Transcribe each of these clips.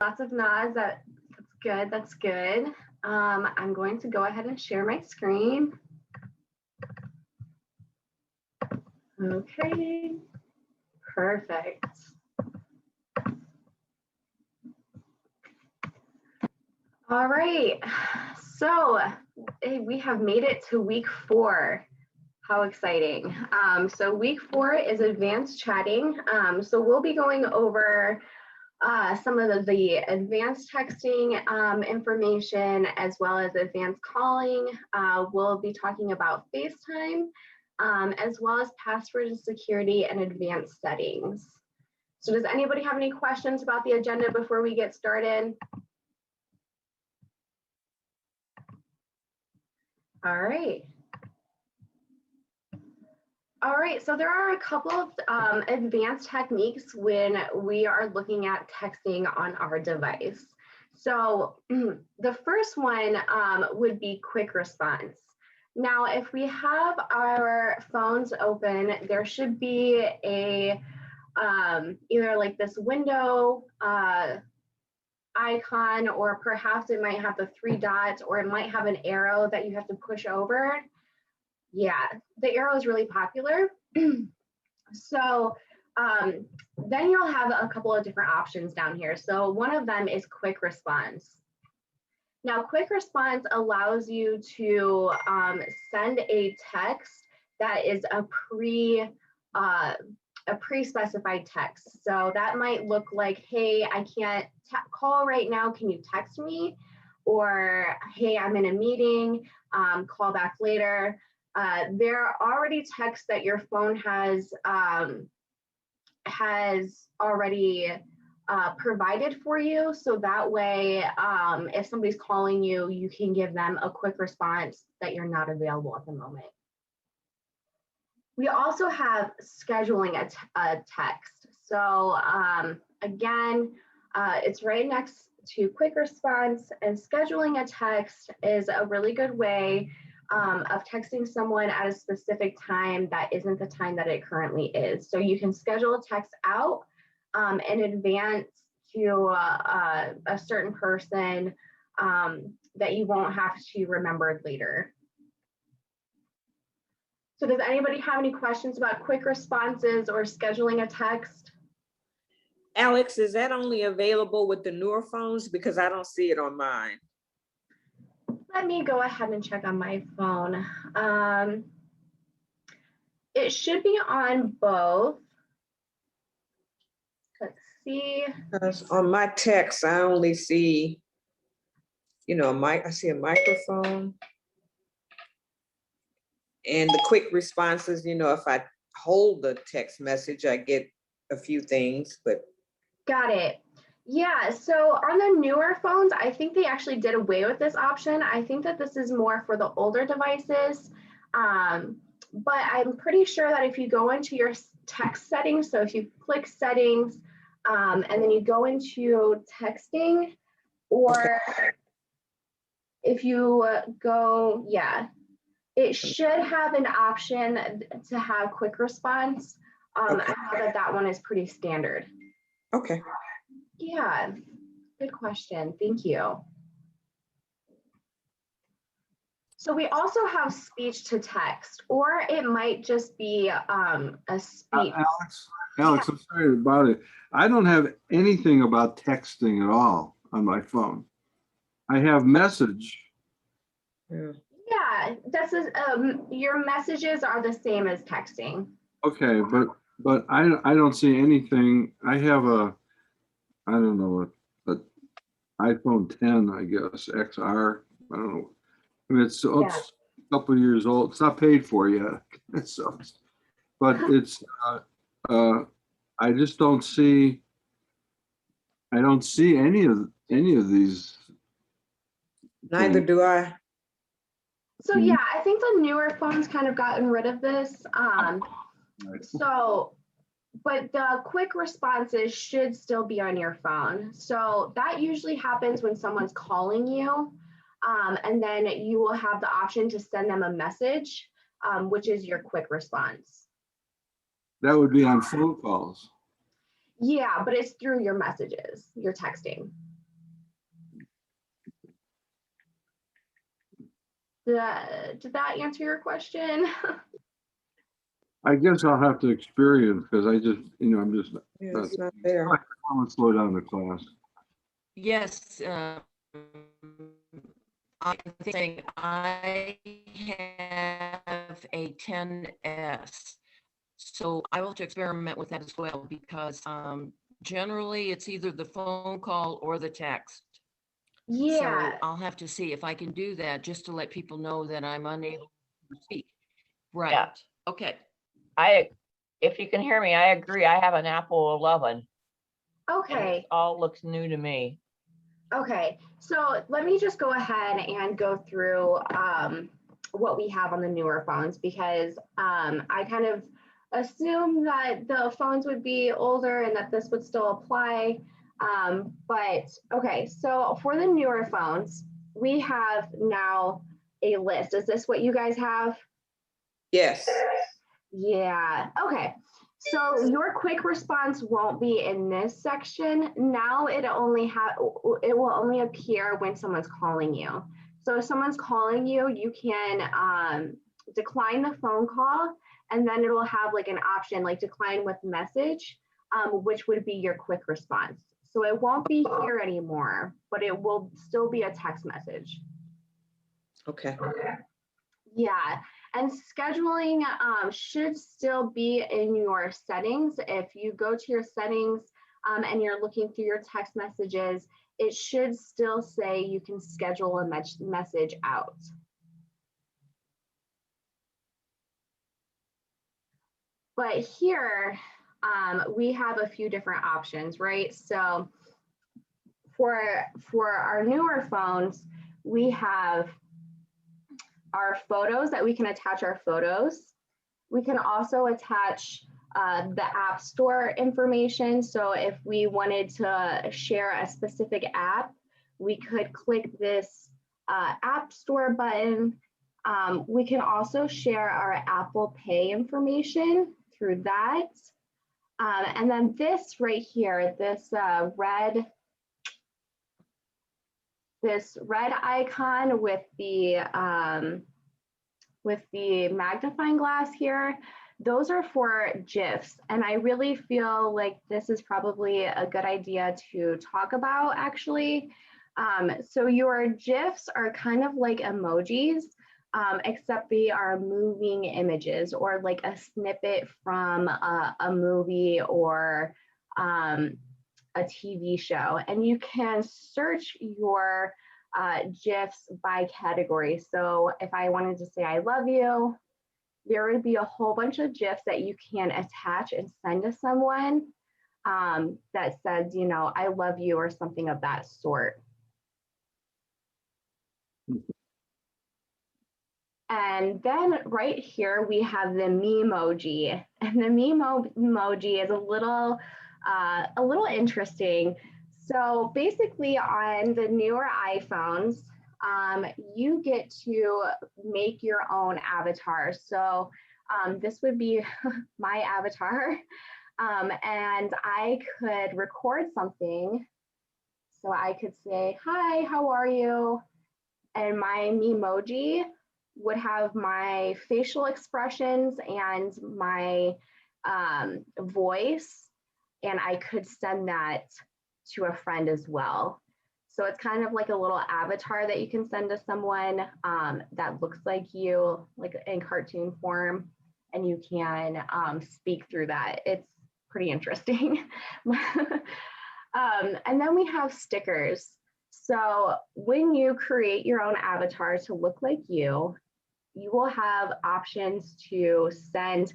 Lots of nods. That's good. That's good. I'm going to go ahead and share my screen. Okay, perfect. All right, so we have made it to week 4. How exciting. So week 4 is advanced chatting. So we'll be going over some of the advanced texting information as well as advanced calling. We'll be talking about FaceTime as well as password and security and advanced settings. So does anybody have any questions about the agenda before we get started? All right. All right, so there are a couple of advanced techniques when we are looking at texting on our device. So the first one would be quick response. Now, if we have our phones open, there should be a either like this window icon, or perhaps it might have the 3 dots, or it might have an arrow that you have to push over. Yeah, the arrow is really popular. So then you'll have a couple of different options down here. So one of them is quick response. Now, quick response allows you to send a text that is a pre-specified text. So that might look like, hey, I can't call right now, can you text me? Or, hey, I'm in a meeting, call back later. There are already texts that your phone has already provided for you. So that way, if somebody's calling you, you can give them a quick response that you're not available at the moment. We also have scheduling a text. So again, it's right next to quick response, and scheduling a text is a really good way of texting someone at a specific time that isn't the time that it currently is. So you can schedule a text out in advance to a certain person that you won't have to remember later. So does anybody have any questions about quick responses or scheduling a text? Alex, is that only available with the newer phones? Because I don't see it on mine. Let me go ahead and check on my phone. It should be on both. Let's see. On my text, I only see, I see a microphone. And the quick responses, if I hold the text message, I get a few things, but. Got it. Yeah, so on the newer phones, I think they actually did away with this option. I think that this is more for the older devices. But I'm pretty sure that if you go into your text settings, so if you click settings, and then you go into texting, or if you go, it should have an option to have quick response. I know that one is pretty standard. Okay. Yeah, good question. Thank you. So we also have speech to text, or it might just be a speech. Alex, I'm sorry about it. I don't have anything about texting at all on my phone. I have message. Yeah, this is your messages are the same as texting. Okay, but I don't see anything. I have I don't know, an iPhone 10, I guess, XR. I don't know. I mean, it's a couple of years old. It's not paid for yet. So, but it's I just don't see. I don't see any of these. Neither do I. So yeah, I think the newer phones kind of gotten rid of this. So, but the quick responses should still be on your phone. So that usually happens when someone's calling you, and then you will have the option to send them a message, which is your quick response. That would be on phone calls. Yeah, but it's through your messages, your texting. Did that answer your question? I guess I'll have to experience because I just, I'm just, Yeah, not- it's not there. I want to slow down the class. Yes, I'm saying I have a 10S. So I will have to experiment with that as well because generally it's either the phone call or the text. Yeah. So I'll have to see if I can do that just to let people know that I'm unable to speak. Right. Okay. If you can hear me, I agree. I have an Apple 11. And Okay. it all looks new to me. Okay, so let me just go ahead and go through what we have on the newer phones because I kind of assumed that the phones would be older and that this would still apply. But okay, so for the newer phones, we have now a list. Is this what you guys have? Yes. Yeah, okay. So your quick response won't be in this section. Now it will only appear when someone's calling you. So if someone's calling you, you can decline the phone call and then it'll have like an option like decline with message, which would be your quick response. So it won't be here anymore, but it will still be a text message. Okay. Yeah, and scheduling should still be in your settings. If you go to your settings and you're looking through your text messages, it should still say you can schedule a message out. But here we have a few different options, right? So for our newer phones, we have our photos that we can attach our photos. We can also attach the App Store information. So if we wanted to share a specific app, we could click this App Store button. We can also share our Apple Pay information through that. And then this right here, this red icon with the magnifying glass here, those are for GIFs. And I really feel like this is probably a good idea to talk about actually. So your GIFs are kind of like emojis, except they are moving images or like a snippet from a movie or a TV show. And you can search your GIFs by category. So if I wanted to say I love you, there would be a whole bunch of GIFs that you can attach and send to someone that says, you know, I love you or something of that sort. And then right here we have the Memoji, and the Memoji is a little interesting. So basically on the newer iPhones, you get to make your own avatar. So this would be my avatar. And I could record something. So I could say, hi, how are you? And my Memoji would have my facial expressions and my voice, and I could send that to a friend as well. So it's kind of like a little avatar that you can send to someone that looks like you, like in cartoon form, and you can speak through that. It's pretty interesting. And then we have stickers. So when you create your own avatar to look like you will have options to send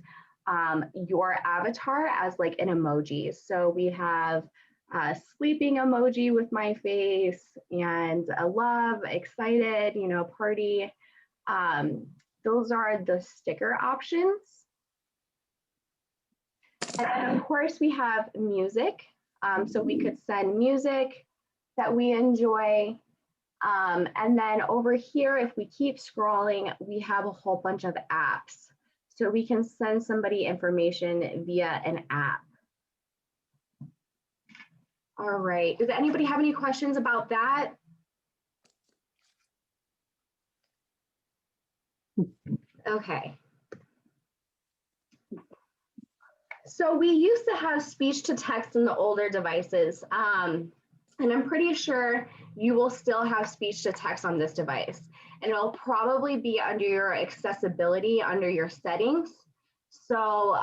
your avatar as like an emoji. So we have a sleeping emoji with my face and a love, excited, you know, party. Those are the sticker options. And of course we have music. So we could send music that we enjoy. And then over here, if we keep scrolling, we have a whole bunch of apps. So we can send somebody information via an app. All right, does anybody have any questions about that? Okay. So we used to have speech to text in the older devices, and I'm pretty sure you will still have speech to text on this device, and it'll probably be under your accessibility, under your settings. So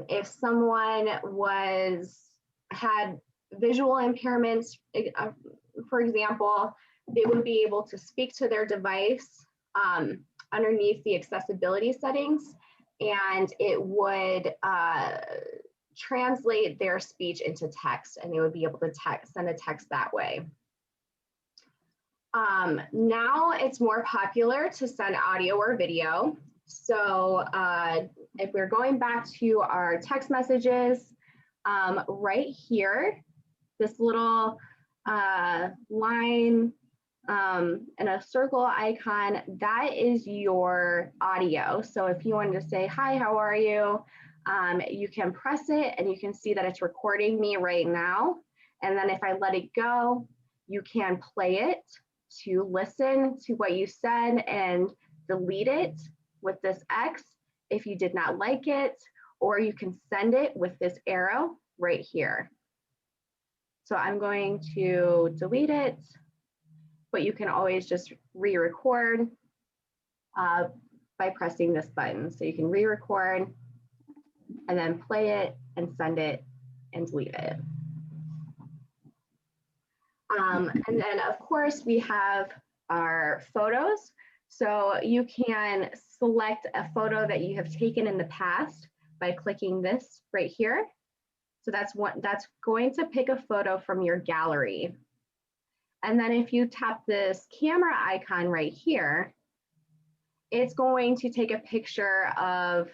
if someone had visual impairments, for example, they would be able to speak to their device underneath the accessibility settings, and it would translate their speech into text, and they would be able to send a text that way. Now it's more popular to send audio or video. So if we're going back to our text messages, right here, this little line and a circle icon, that is your audio. So if you wanted to say, hi, how are you? You can press it and you can see that it's recording me right now. And then if I let it go, you can play it to listen to what you said and delete it with this X if you did not like it, or you can send it with this arrow right here. So I'm going to delete it, but you can always just re-record by pressing this button. So you can re-record and then play it and send it and delete it. And then of course we have our photos. So you can select a photo that you have taken in the past by clicking this right here. So that's going to pick a photo from your gallery. And then if you tap this camera icon right here, it's going to take a picture of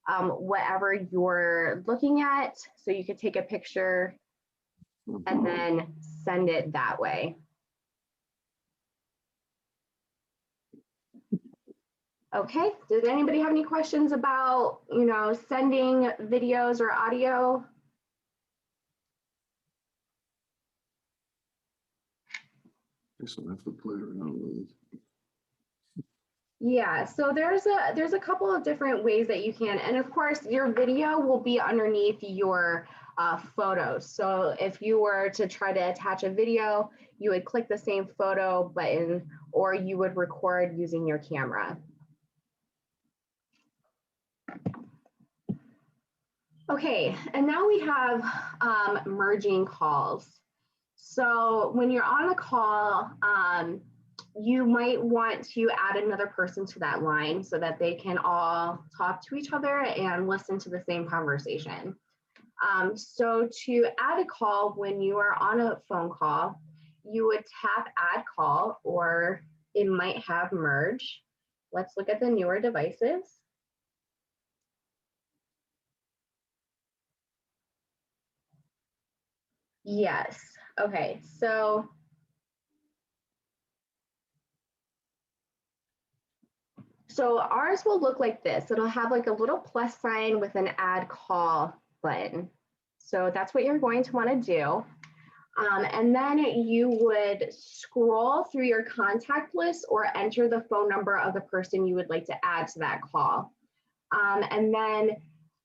whatever you're looking at. So you could take a picture and then send it that way. Okay, does anybody have any questions about, sending videos or audio? Guess I'll have to play around with it. Yeah, so there's a couple of different ways that you can, and of course your video will be underneath your photos. So if you were to try to attach a video, you would click the same photo button, or you would record using your camera. Okay, and now we have merging calls. So when you're on a call, you might want to add another person to that line so that they can all talk to each other and listen to the same conversation. So to add a call when you are on a phone call, you would tap add call, or it might have merge. Let's look at the newer devices. Yes, okay, so ours will look like this. It'll have like a little plus sign with an add call button. So that's what you're going to want to do. And then you would scroll through your contact list or enter the phone number of the person you would like to add to that call. And then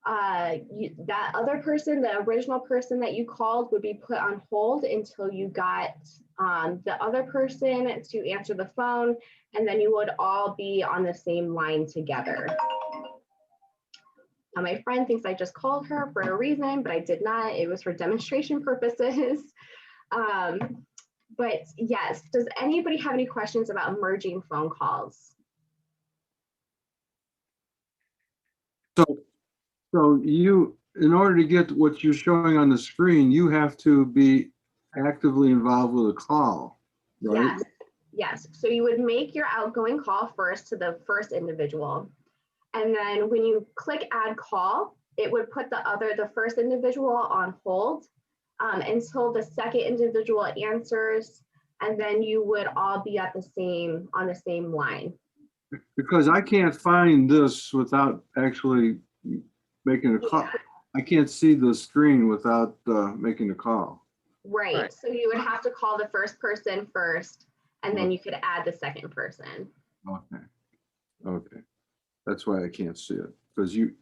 that other person, the original person that you called, would be put on hold until you got the other person to answer the phone, and then you would all be on the same line together. Now, my friend thinks I just called her for a reason, but I did not. It was for demonstration purposes. But yes, does anybody have any questions about merging phone calls? So you, in order to get what you're showing on the screen, you have to be actively involved with a call, right? Yes. So you would make your outgoing call first to the first individual. And then when you click add call, it would put the first individual on hold until the second individual answers, and then you would all be on the same line. Because I can't find this without actually making a call. Yeah. I can't see the screen without making a call. Right. So you would have to call the first person first, and then you could add the second person. Okay. Okay. That's why I can't see it, because you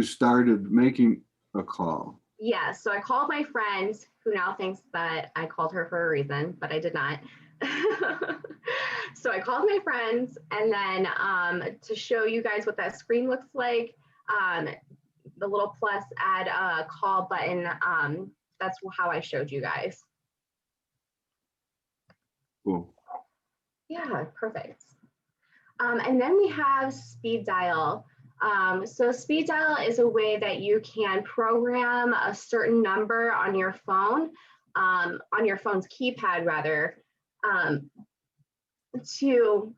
started making a call. Yeah, so I called my friend who now thinks that I called her for a reason, but I did not. So I called my friends, and then to show you guys what that screen looks like, the little plus add a call button, that's how I showed you guys. Cool. Yeah, perfect. And then we have speed dial. So speed dial is a way that you can program a certain number on your phone, on your phone's keypad rather, to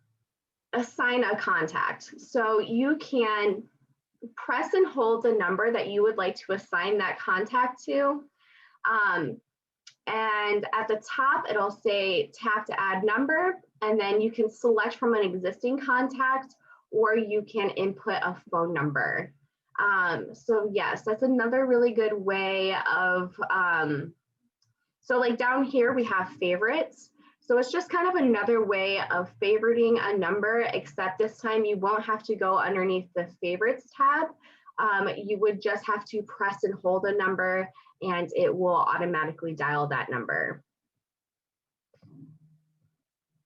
assign a contact. So you can press and hold the number that you would like to assign that contact to. And at the top, it'll say tap to add number, and then you can select from an existing contact, or you can input a phone number. So yes, that's another really good way of, so like down here we have favorites. So it's just kind of another way of favoriting a number, except this time you won't have to go underneath the favorites tab. You would just have to press and hold a number, and it will automatically dial that number.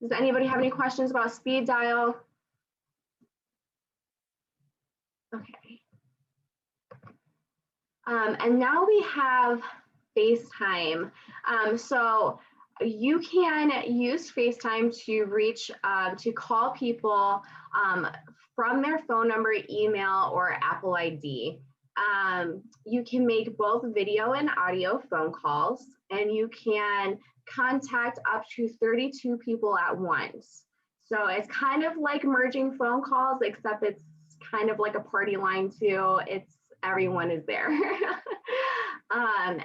Does anybody have any questions about speed dial? Okay. And now we have FaceTime. So you can use FaceTime to reach, to call people from their phone number, email, or Apple ID. You can make both video and audio phone calls, and you can contact up to 32 people at once. So it's kind of like merging phone calls, except it's kind of like a party line too. It's everyone is there.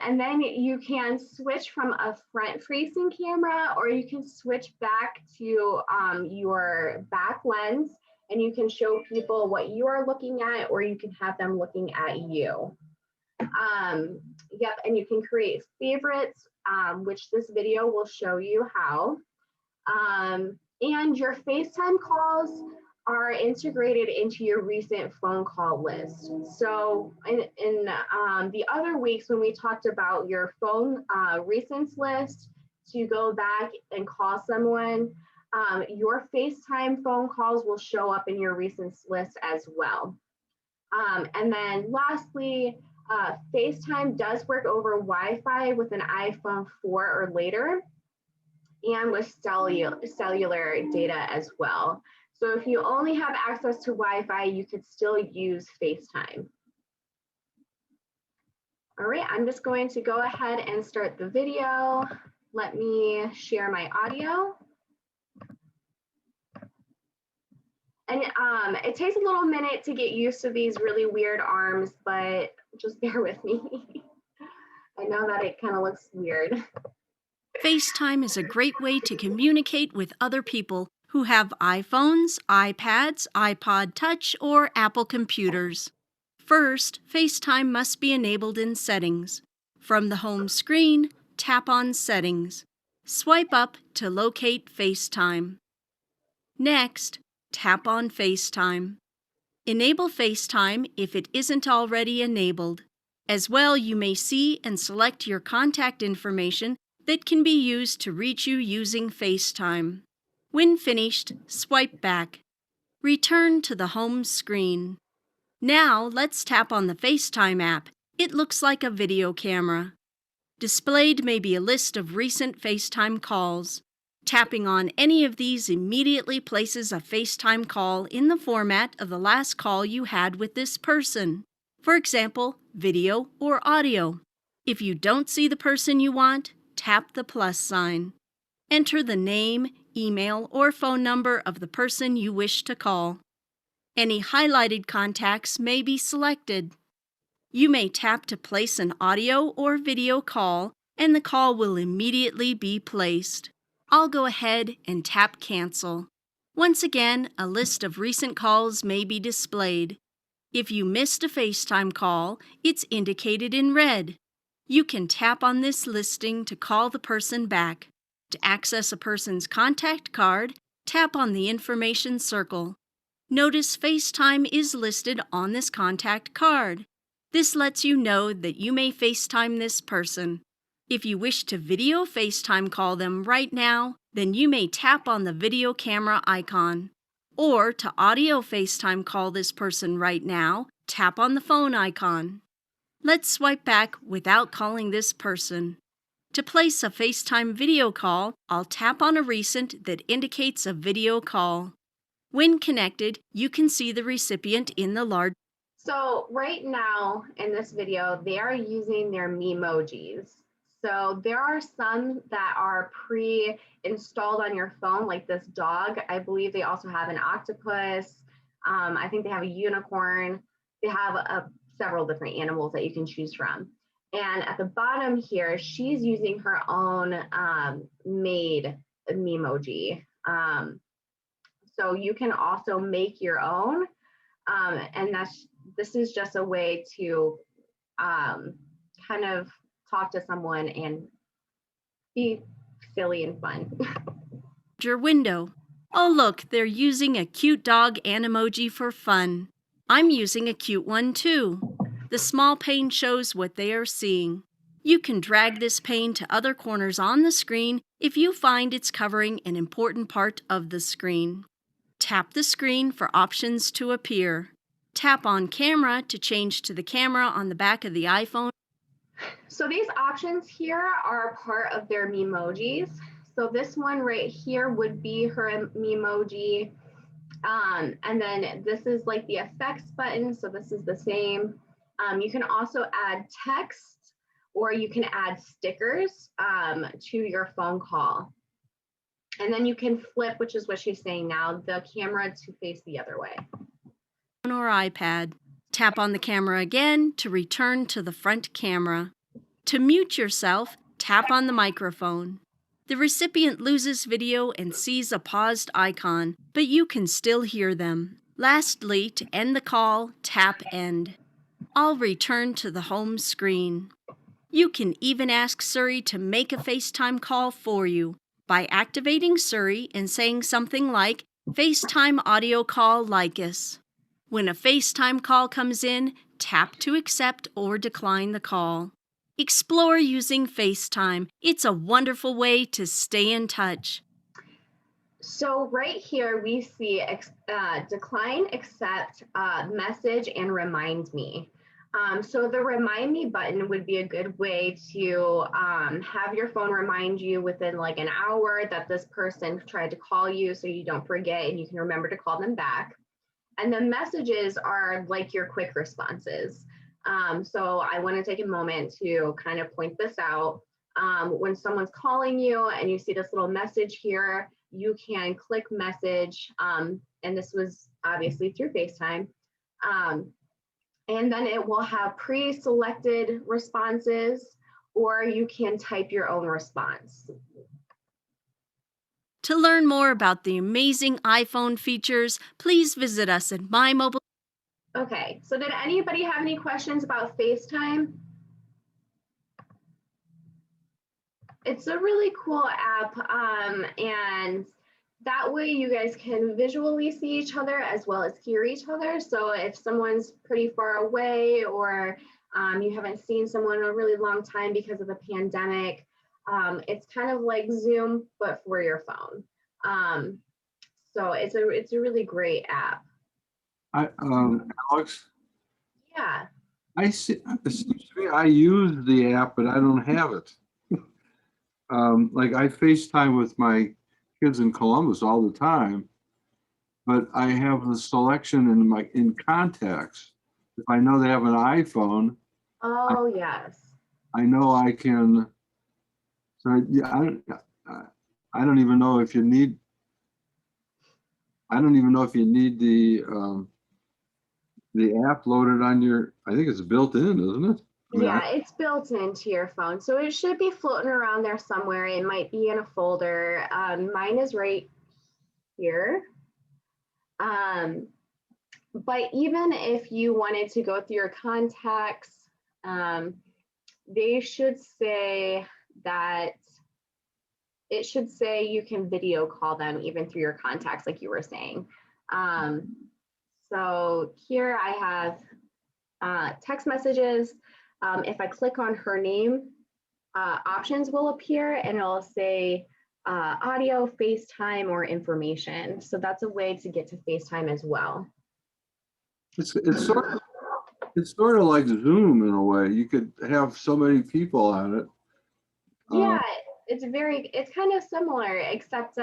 And then you can switch from a front-facing camera, or you can switch back to your back lens, and you can show people what you are looking at, or you can have them looking at you. Yep, and you can create favorites, which this video will show you how. And your FaceTime calls are integrated into your recent phone call list. So in the other weeks when we talked about your phone recents list to go back and call someone, your FaceTime phone calls will show up in your recents list as well. And then lastly, FaceTime does work over Wi-Fi with an iPhone 4 or later, and with cellular data as well. So if you only have access to Wi-Fi, you could still use FaceTime. All right, I'm just going to go ahead and start the video. Let me share my audio. And it takes a little minute to get used to these really weird arms, but just bear with me. I know that it kind of looks weird. FaceTime is a great way to communicate with other people who have iPhones, iPads, iPod Touch, or Apple computers. First, FaceTime must be enabled in Settings. From the home screen, tap on Settings. Swipe up to locate FaceTime. Next, tap on FaceTime. Enable FaceTime if it isn't already enabled. As well, you may see and select your contact information that can be used to reach you using FaceTime. When finished, swipe back. Return to the home screen. Now, let's tap on the FaceTime app. It looks like a video camera. Displayed may be a list of recent FaceTime calls. Tapping on any of these immediately places a FaceTime call in the format of the last call you had with this person. For example, video or audio. If you don't see the person you want, tap the plus sign. Enter the name, email, or phone number of the person you wish to call. Any highlighted contacts may be selected. You may tap to place an audio or video call, and the call will immediately be placed. I'll go ahead and tap Cancel. Once again, a list of recent calls may be displayed. If you missed a FaceTime call, it's indicated in red. You can tap on this listing to call the person back. To access a person's contact card, tap on the information circle. Notice FaceTime is listed on this contact card. This lets you know that you may FaceTime this person. If you wish to video FaceTime call them right now, then you may tap on the video camera icon. Or to audio FaceTime call this person right now, tap on the phone icon. Let's swipe back without calling this person. To place a FaceTime video call, I'll tap on a recent that indicates a video call. When connected, you can see the recipient in the large. So right now in this video, they are using their Memojis. So there are some that are pre-installed on your phone, like this dog. I believe they also have an octopus. I think they have a unicorn. They have several different animals that you can choose from. And at the bottom here, she's using her own made Memoji. So you can also make your own. And this is just a way to kind of talk to someone and be silly and fun. Your window. Oh look, they're using a cute dog Animoji for fun. I'm using a cute one too. The small pane shows what they are seeing. You can drag this pane to other corners on the screen if you find it's covering an important part of the screen. Tap the screen for options to appear. Tap on camera to change to the camera on the back of the iPhone. So these options here are part of their Memojis. So this one right here would be her Memoji. And then this is like the effects button. So this is the same. You can also add text, or you can add stickers to your phone call. And then you can flip, which is what she's saying now, the camera to face the other way. Or iPad. Tap on the camera again to return to the front camera. To mute yourself, tap on the microphone. The recipient loses video and sees a paused icon, but you can still hear them. Lastly, to end the call, tap End. I'll return to the home screen. You can even ask Siri to make a FaceTime call for you by activating Siri and saying something like, FaceTime audio call Lycus. When a FaceTime call comes in, tap to accept or decline the call. Explore using FaceTime. It's a wonderful way to stay in touch. So right here we see decline, accept, message, and remind me. So the remind me button would be a good way to have your phone remind you within like an hour that this person tried to call you, so you don't forget and you can remember to call them back. And the messages are like your quick responses. So I want to take a moment to kind of point this out. When someone's calling you and you see this little message here, you can click message, and this was obviously through FaceTime. And then it will have pre-selected responses, or you can type your own response. To learn more about the amazing iPhone features, please visit us at MyMobile. Okay, so did anybody have any questions about FaceTime? It's a really cool app, and that way you guys can visually see each other as well as hear each other. So if someone's pretty far away, or you haven't seen someone in a really long time because of the pandemic, it's kind of like Zoom, but for your phone. So it's a really great app. Alex, Yeah. I see, it seems to me I use the app, but I don't have it. Like I FaceTime with my kids in Columbus all the time, but I have the selection in contacts. If I know they have an iPhone, Oh, yes. I know I can. So yeah, I don't even know if you need. I don't even know if you need the app loaded on your. I think it's built in, isn't it? I mean, Yeah, it's built into your phone. So it should be floating around there somewhere. It might be in a folder. Mine is right here. But even if you wanted to go through your contacts, they should say that it should say you can video call them even through your contacts, like you were saying. So here I have text messages. If I click on her name, options will appear and it'll say audio, FaceTime, or information. So that's a way to get to FaceTime as well. It's sort of like Zoom in a way. You could have so many people on it. Yeah, it's kind of similar, except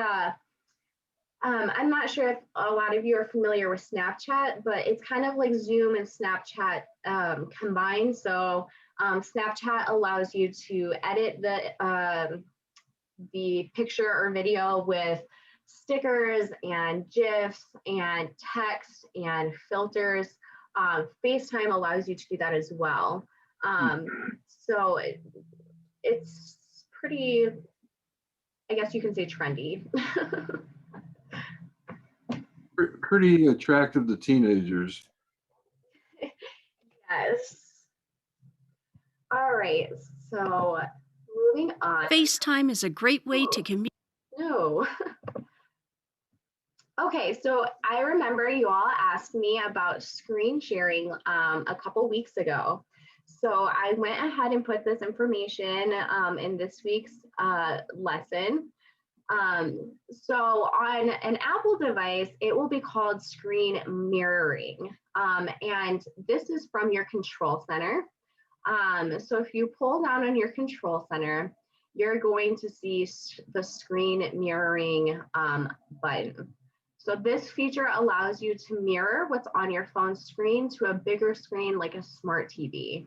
I'm not sure if a lot of you are familiar with Snapchat, but it's kind of like Zoom and Snapchat combined. So Snapchat allows you to edit the picture or video with stickers and GIFs and text and filters. FaceTime allows you to do that as well. So it's pretty, I guess you can say, trendy. Pretty attractive to teenagers. Yes. All right, so moving on. FaceTime is a great way to communicate. No. Okay, so I remember you all asked me about screen sharing a couple weeks ago. So I went ahead and put this information in this week's lesson. So on an Apple device, it will be called screen mirroring. And this is from your control center. So if you pull down on your control center, you're going to see the screen mirroring button. So this feature allows you to mirror what's on your phone screen to a bigger screen like a smart TV.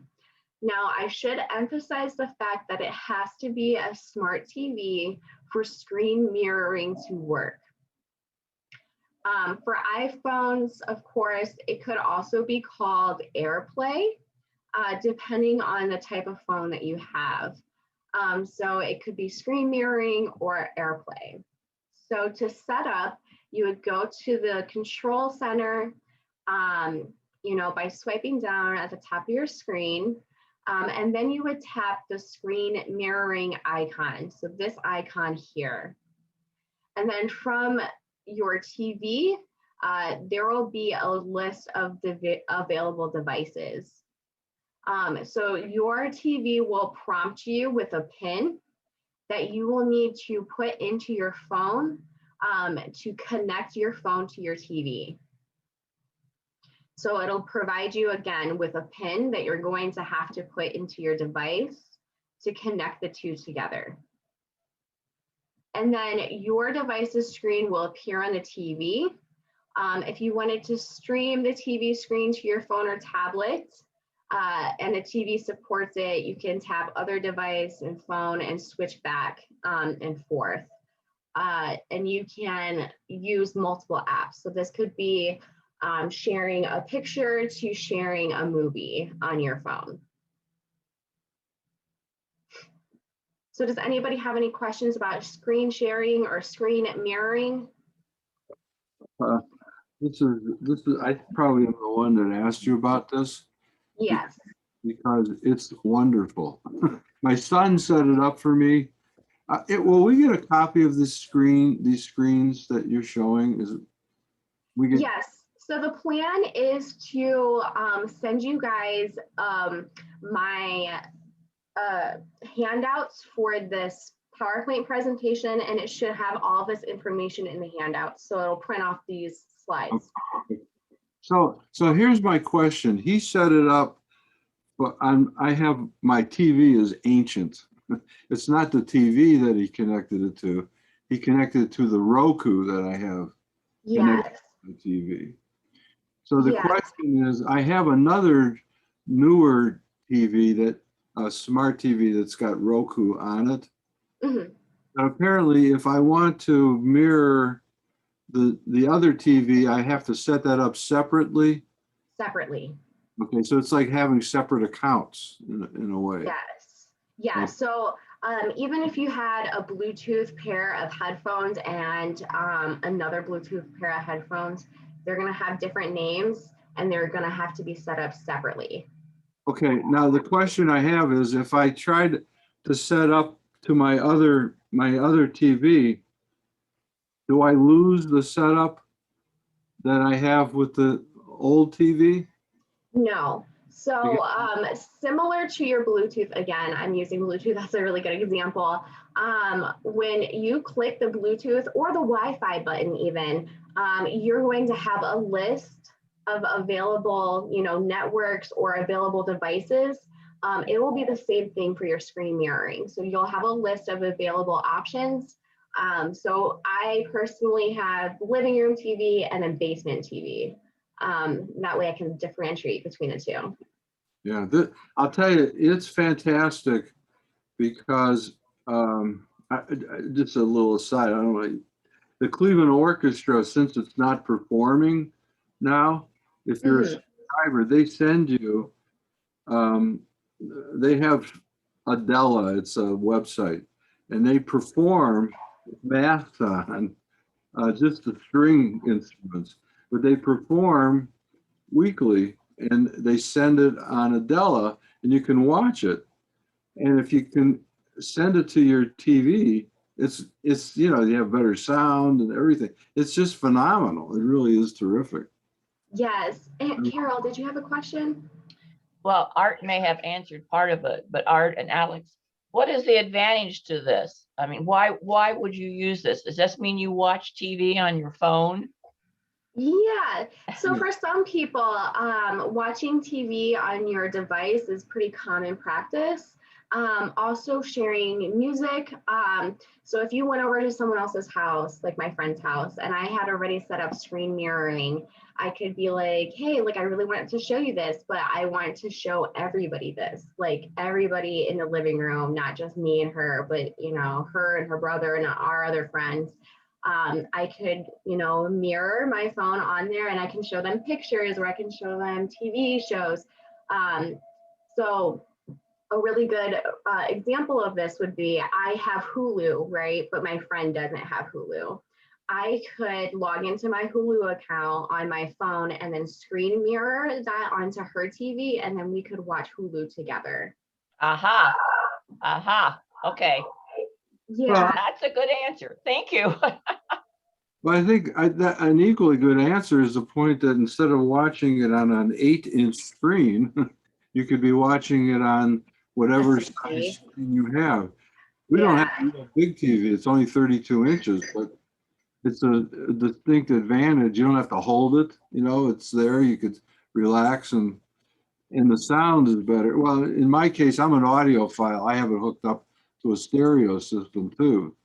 Now, I should emphasize the fact that it has to be a smart TV for screen mirroring to work. For iPhones, of course, it could also be called AirPlay, depending on the type of phone that you have. So it could be screen mirroring or AirPlay. So to set up, you would go to the control center, by swiping down at the top of your screen, and then you would tap the screen mirroring icon. So this icon here. And then from your TV, there will be a list of the available devices. So your TV will prompt you with a PIN that you will need to put into your phone to connect your phone to your TV. So it'll provide you again with a PIN that you're going to have to put into your device to connect the two together. And then your device's screen will appear on the TV. If you wanted to stream the TV screen to your phone or tablet, and the TV supports it, you can tap other device and phone and switch back and forth. And you can use multiple apps. So this could be sharing a picture to sharing a movie on your phone. So does anybody have any questions about screen sharing or screen mirroring? This is I probably am the one that asked you about this. Yes. Because it's wonderful. My son set it up for me. Will we get a copy of this these screens that you're showing? Yes. So the plan is to send you guys my handouts for this PowerPoint presentation, and it should have all this information in the handouts. So it'll print off these slides. Okay. So here's my question. He set it up, but I have my TV is ancient. It's not the TV that he connected it to. He connected it to the Roku that I have. Yes. The TV. So the question is, I have another newer TV a smart TV that's got Roku on it. Mm-hmm. But apparently, if I want to mirror the other TV, I have to set that up separately. Separately. Okay, so it's like having separate accounts in a way. Yes. Yeah. So even if you had a Bluetooth pair of headphones and another Bluetooth pair of headphones, they're going to have different names and they're going to have to be set up separately. Okay. Now the question I have is, if I tried to set up to my other TV, do I lose the setup that I have with the old TV? No. So Because- similar to your Bluetooth, again, I'm using Bluetooth. That's a really good example. When you click the Bluetooth or the Wi-Fi button even, you're going to have a list of available, networks or available devices. It will be the same thing for your screen mirroring. So you'll have a list of available options. So I personally have living room TV and then basement TV. That way I can differentiate between the two. Yeah, I'll tell you, it's fantastic because just a little aside, I don't know, the Cleveland Orchestra, since it's not performing now, if you're a subscriber, they send you, they have Adela, it's a website, and they perform masks on just the string instruments, but they perform weekly and they send it on Adela and you can watch it. And if you can send it to your TV, it's you have better sound and everything. It's just phenomenal. It really is terrific. Yes. And Carol, did you have a question? Well, Art may have answered part of it, but Art and Alex, what is the advantage to this? I mean, why would you use this? Does this mean you watch TV on your phone? Yeah. So for some people, watching TV on your device is pretty common practice. Also sharing music. So if you went over to someone else's house, like my friend's house, and I had already set up screen mirroring, I could be like, hey, like I really wanted to show you this, but I want to show everybody this, like everybody in the living room, not just me and her, but her and her brother and our other friends. I could, mirror my phone on there and I can show them pictures or I can show them TV shows. So a really good example of this would be I have Hulu, right? But my friend doesn't have Hulu. I could log into my Hulu account on my phone and then screen mirror that onto her TV and then we could watch Hulu together. Aha. Aha. Okay. Yeah. Well, That's a good answer. Thank you. But I think an equally good answer is the point that instead of watching it on an 8-inch screen, you could be watching it on whatever That's size screen you have. We don't Yeah. have a big TV. It's only 32 inches, but it's a distinct advantage. You don't have to hold it. It's there. You could relax and the sound is better. Well, in my case, I'm an audiophile. I have it hooked up to a stereo system too.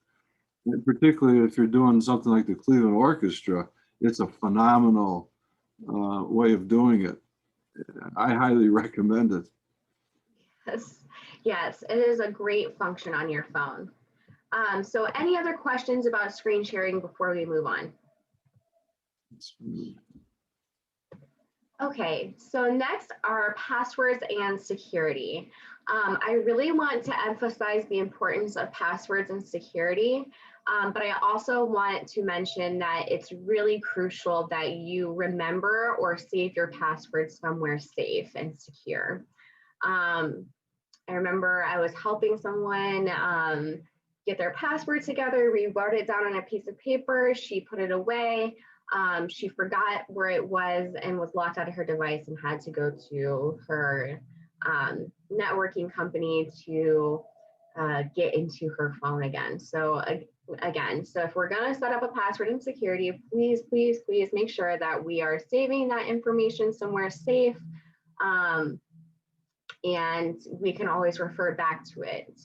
And particularly if you're doing something like the Cleveland Orchestra, it's a phenomenal way of doing it. I highly recommend it. Yes, it is a great function on your phone. So any other questions about screen sharing before we move on? Okay, so next are passwords and security. I really want to emphasize the importance of passwords and security, but I also want to mention that it's really crucial that you remember or save your password somewhere safe and secure. I remember I was helping someone get their password together. We wrote it down on a piece of paper. She put it away. She forgot where it was and was locked out of her device and had to go to her networking company to get into her phone again. So again, so if we're gonna set up a password and security, please, please, please make sure that we are saving that information somewhere safe. And we can always refer back to it.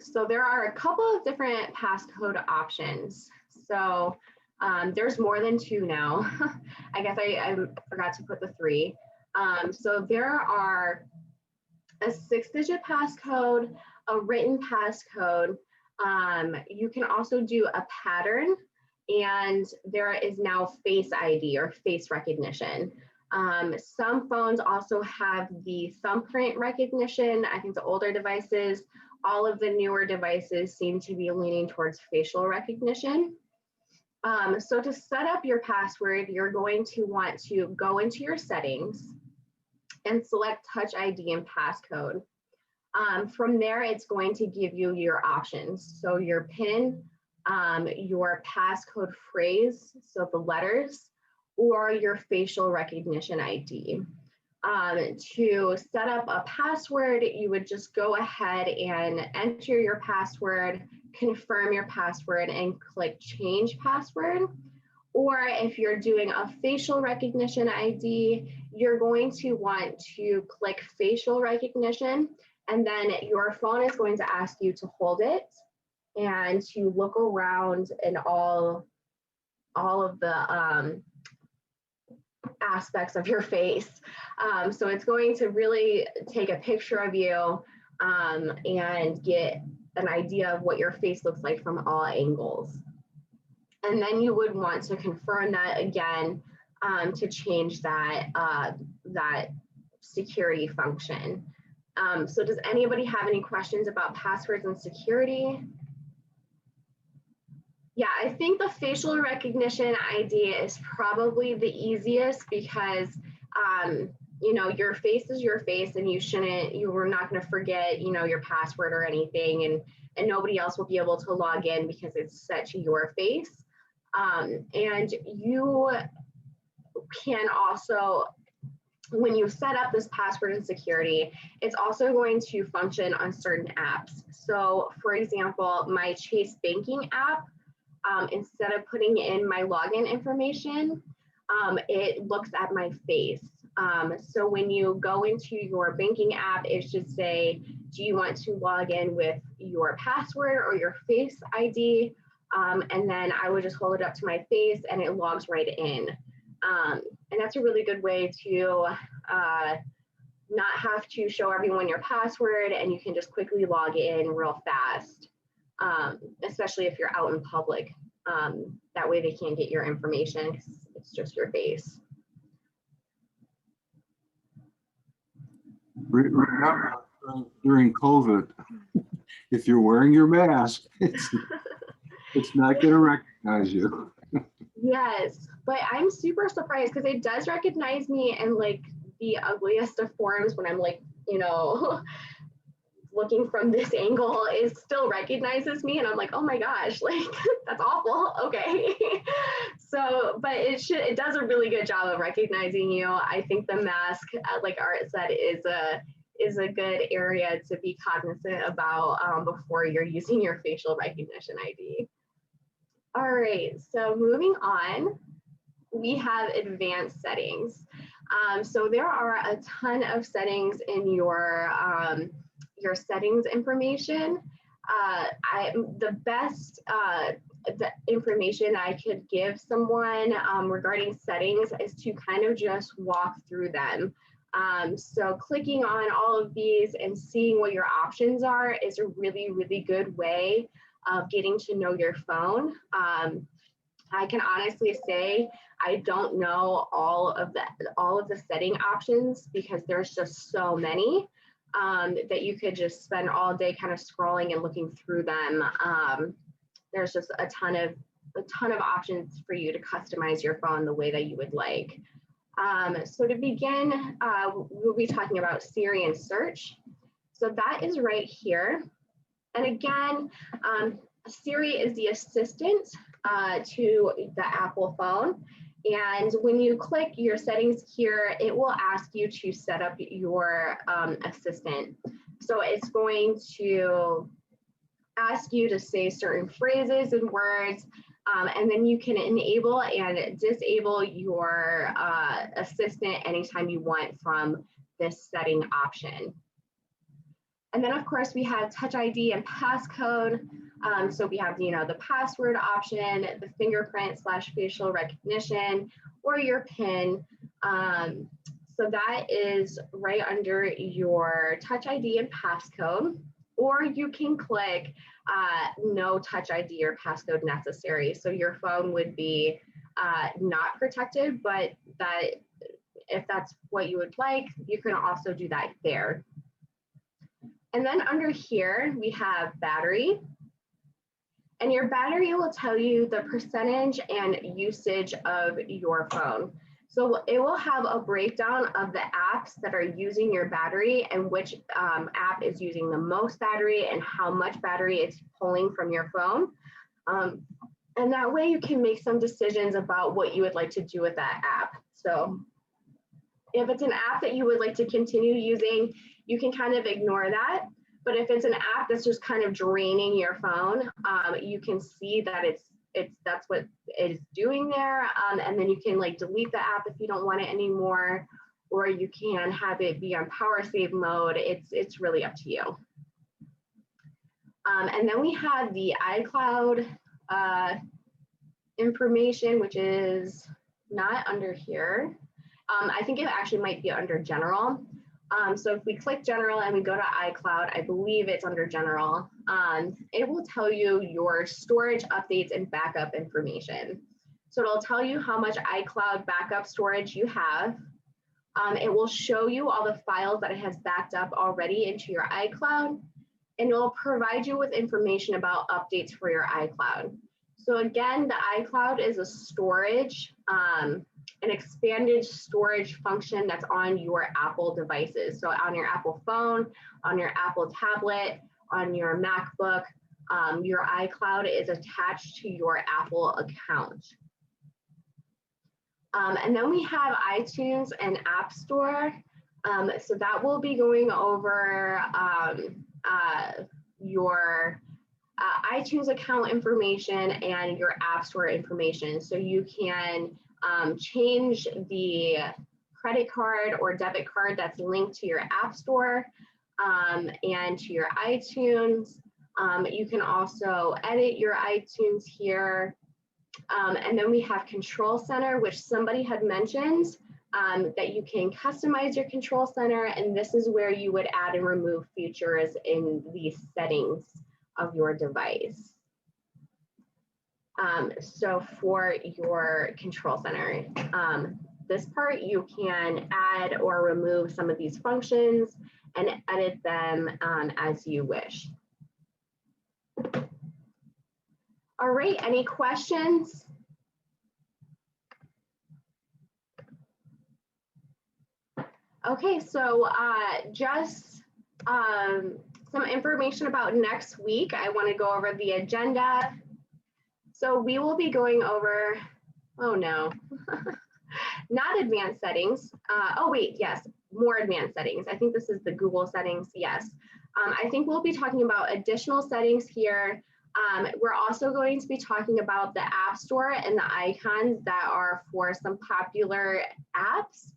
So there are a couple of different passcode options. So there's more than 2 now. I guess I forgot to put the 3. So there are a 6-digit passcode, a written passcode. You can also do a pattern, and there is now Face ID or face recognition. Some phones also have the thumbprint recognition. I think the older devices, all of the newer devices seem to be leaning towards facial recognition. So to set up your password, you're going to want to go into your settings and select Touch ID and passcode. From there, it's going to give you your options. So your PIN, your passcode phrase, so the letters, or your facial recognition ID. To set up a password, you would just go ahead and enter your password, confirm your password, and click change password. Or if you're doing a facial recognition ID, you're going to want to click facial recognition, and then your phone is going to ask you to hold it and to look around in all of the aspects of your face. So it's going to really take a picture of you and get an idea of what your face looks like from all angles. And then you would want to confirm that again to change that, that security function. So does anybody have any questions about passwords and security? Yeah, I think the facial recognition ID is probably the easiest because, you know, your face is your face, and you were not going to forget, you know, your password or anything, and nobody else will be able to log in because it's set to your face. And you can also, when you set up this password and security, it's also going to function on certain apps. So for example, my Chase banking app, instead of putting in my login information, it looks at my face. So when you go into your banking app, it should say, do you want to log in with your password or your face ID? And then I would just hold it up to my face and it logs right in. And that's a really good way to not have to show everyone your password, and you can just quickly log in real fast. Especially if you're out in public. That way they can't get your information because it's just your face. Remember, during COVID, if you're wearing your mask, it's not going to recognize you. Yes, but I'm super surprised because it does recognize me in like the ugliest of forms when I'm like, you know, looking from this angle. It still recognizes me, and I'm like, oh my gosh, like that's awful. Okay. So, but it does a really good job of recognizing you. I think the mask, like Art said, is a good area to be cognizant about before you're using your facial recognition ID. All right, so moving on, we have advanced settings. So there are a ton of settings in your settings information. The best the information I could give someone regarding settings is to kind of just walk through them. So clicking on all of these and seeing what your options are is a really, really good way of getting to know your phone. I can honestly say I don't know all of the setting options because there's just so many that you could just spend all day kind of scrolling and looking through them. There's just a ton of options for you to customize your phone the way that you would like. So to begin, we'll be talking about Siri and search. So that is right here. And again, Siri is the assistant to the Apple phone. And when you click your settings here, it will ask you to set up your assistant. So it's going to ask you to say certain phrases and words, and then you can enable and disable your assistant anytime you want from this setting option. And then of course we have Touch ID and passcode. So we have, the password option, the fingerprint / facial recognition, or your PIN. So that is right under your Touch ID and passcode, or you can click no Touch ID or passcode necessary. So your phone would be not protected, but that if that's what you would like, you can also do that there. And then under here, we have battery. And your battery will tell you the percentage and usage of your phone. So it will have a breakdown of the apps that are using your battery and which app is using the most battery and how much battery it's pulling from your phone. And that way you can make some decisions about what you would like to do with that app. So if it's an app that you would like to continue using, you can kind of ignore that. But if it's an app that's just kind of draining your phone, you can see that that's what it is doing there. And then you can like delete the app if you don't want it anymore, or you can have it be on power save mode. It's really up to you. And then we have the iCloud information, which is not under here. I think it actually might be under general. So if we click general and we go to iCloud, I believe it's under general, it will tell you your storage updates and backup information. So it'll tell you how much iCloud backup storage you have. It will show you all the files that it has backed up already into your iCloud, and it will provide you with information about updates for your iCloud. So again, the iCloud is a storage, an expanded storage function that's on your Apple devices. So on your Apple phone, on your Apple tablet, on your MacBook, your iCloud is attached to your Apple account. And then we have iTunes and App Store. So that will be going over your iTunes account information and your App Store information. So you can change the credit card or debit card that's linked to your App Store and to your iTunes. You can also edit your iTunes here. And then we have Control Center, which somebody had mentioned that you can customize your Control Center, and this is where you would add and remove features in the settings of your device. So for your Control Center, this part you can add or remove some of these functions and edit them as you wish. All right, any questions? Okay, so just some information about next week. I want to go over the agenda. So we will be going over, oh no, not advanced settings. Oh wait, yes, more advanced settings. I think this is the Google settings, yes. I think we'll be talking about additional settings here. We're also going to be talking about the App Store and the icons that are for some popular apps.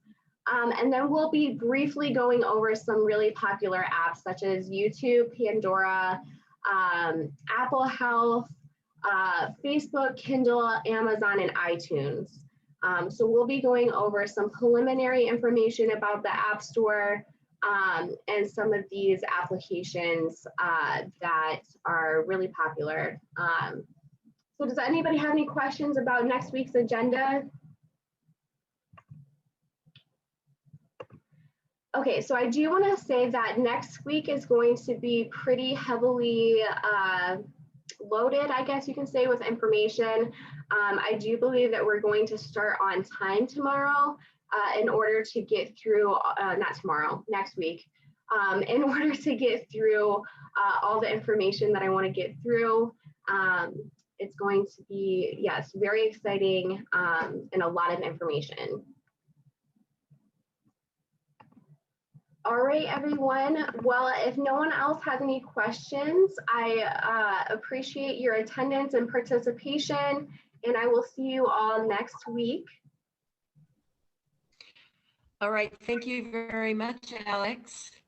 And then we'll be briefly going over some really popular apps such as YouTube, Pandora, Apple Health, Facebook, Kindle, Amazon, and iTunes. So we'll be going over some preliminary information about the App Store and some of these applications that are really popular. So does anybody have any questions about next week's agenda? Okay, so I do want to say that next week is going to be pretty heavily loaded, I guess you can say, with information. I do believe that we're going to start on time tomorrow in order to get through, not tomorrow, next week, in order to get through all the information that I want to get through. It's going to be, yes, very exciting and a lot of information. All right, everyone. Well, if no one else has any questions, I appreciate your attendance and participation, and I will see you all next week. All right, thank you very much, Alex.